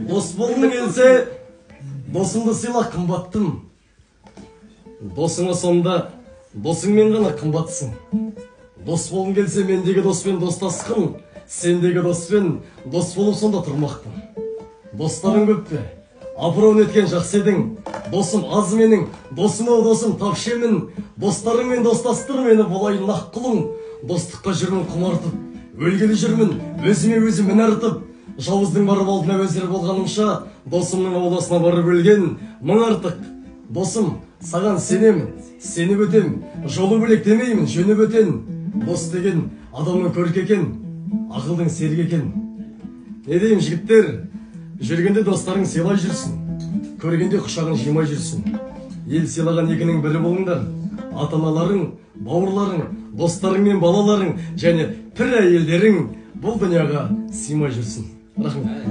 Дос болғың келсе, досыңды сыйла қымбаттым. Досыңа сонда, досыңмен ғана қымбатсың. Дос болғың келсе, мендегі доспен достасқын, сендегі доспен дос болып сонда тұрмақпын. Достарың көп пе? Абыройын еткен жақсы едің. Досым аз менің, досым-ау досым тапшемін. Достарыңмен достастыр мені, болайын нақ құлың. Достыққа жүрмін құмартып, өлгелі жүрмін, өзіме өзім мін артып. Жауыздың барып алдына өзір болғанымша, досымның ауласына барып өлген мың артық. Досым, саған сенемін, сені бөтем, жолы бөлек демеймін, жөні бөтен. Дос деген адамның көркі екен, ақылдың серік екен. Не деймін жігіттер, жүргенде достарың сыйлай жүрсін, көргенде құшағын жимай жүрсін. Ел сыйлаған екінің бірі болыңдар. Ата-аналарың, бауырларың, достарың мен балаларың және пір әйелдерің бұл дүнияға сыймай жүрсін. Рахмет.